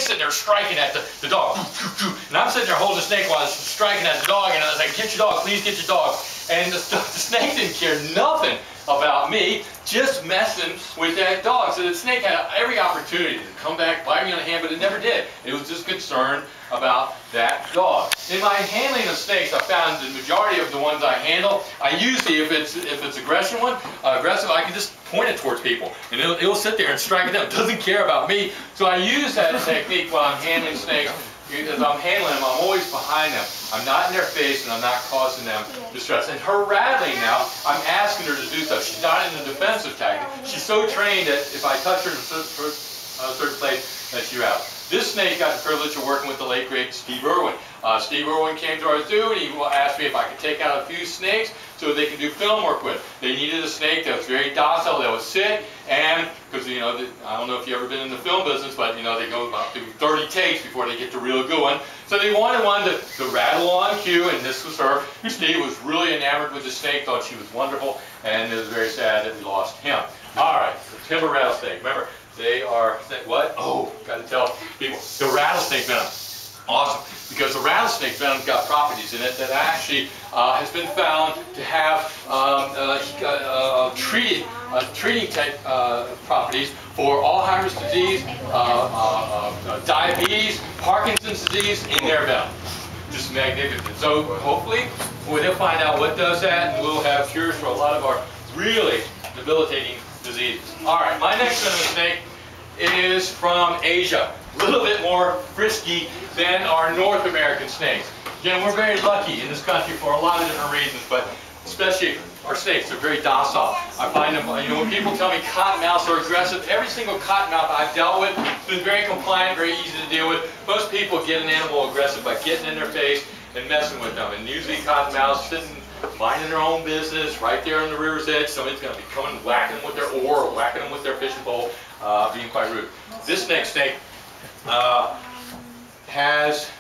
sitting there striking at the dog. And I'm sitting there holding the snake while it's striking at the dog, and I was like, get your dog, please get your dog. And the snake didn't care nothing about me, just messing with that dog. So the snake had every opportunity to come back, bite me on the hand, but it never did. It was just concerned about that dog. In my handling of snakes, I found the majority of the ones I handle, I usually, if it's aggressive, I can just point it towards people, and it'll sit there and strike at them. It doesn't care about me. So I use that technique while I'm handling snakes. As I'm handling them, I'm always behind them. I'm not in their face, and I'm not causing them distress. And her rattling now, I'm asking her to do so. She's not in the defensive tactic. She's so trained that if I touch her in a certain place, that she rattles. This snake got the privilege of working with the late great Steve Irwin. Steve Irwin came to our zoo, and he asked me if I could take out a few snakes so they could do film work with. They needed a snake that was very docile, that would sit, and because I don't know if you've ever been in the film business, but they go about through 30 takes before they get the real good one. So they wanted one to rattle on cue, and this was her. Steve was really enamored with the snake, thought she was wonderful, and it was very sad that we lost him. All right, the timber rattlesnake. Remember, they are, what? Oh, got to tell people, the rattlesnake venom. Awesome, because the rattlesnake venom's got properties in it that actually has been found to have treating type properties for Alzheimer's disease, diabetes, Parkinson's disease in their venom. Just magnificent. So hopefully they'll find out what does that, and we'll have cures for a lot of our really debilitating diseases. All right, my next venomous snake is from Asia. A little bit more frisky than our North American snakes. Again, we're very lucky in this country for a lot of different reasons, but especially our snakes are very docile. I find them, when people tell me cottonmouths are aggressive, every single cottonmouth I've dealt with has been very compliant, very easy to deal with. Most people get an animal aggressive by getting in their face and messing with them, and usually cottonmouths sitting minding their own business right there on the river's edge. Somebody's going to be coming and whacking them with their oar or whacking them with their fishing pole, being quite rude. This next snake has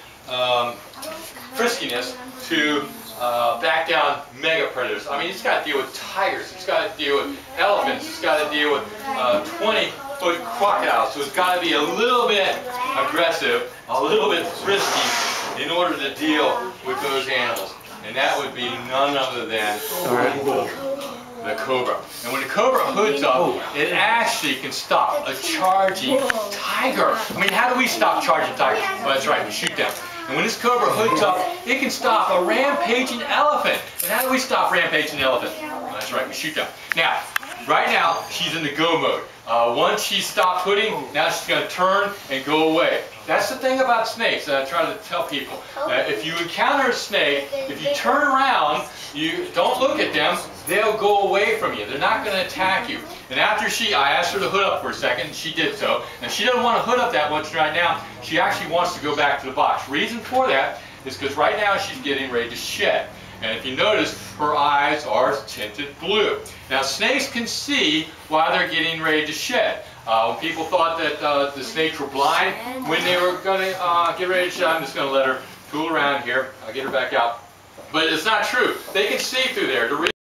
friskiness to back down mega predators. I mean, it's got to deal with tigers, it's got to deal with elephants, it's got to deal with 20-foot crocodiles. So it's got to be a little bit aggressive, a little bit frisky in order to deal with those animals. And that would be none other than the cobra. And when the cobra hoods up, it actually can stop a charging tiger. I mean, how do we stop charging tigers? Well, that's right, we shoot them. And when this cobra hoods up, it can stop a rampaging elephant. And how do we stop rampaging elephant? Well, that's right, we shoot them. Now, right now, she's in the go mode. Once she stopped hooding, now she's going to turn and go away. That's the thing about snakes that I try to tell people. If you encounter a snake, if you turn around, you don't look at them, they'll go away from you. They're not going to attack you. And after I asked her to hood up for a second, and she did so. And she doesn't want to hood up that much right now. She actually wants to go back to the box. Reason for that is because right now she's getting ready to shed. And if you notice, her eyes are tinted blue. Now, snakes can see while they're getting ready to shed. When people thought that the snakes were blind when they were going to get ready to shed, I'm just going to let her tool around here. I'll get her back out. But it's not true. They can see through there.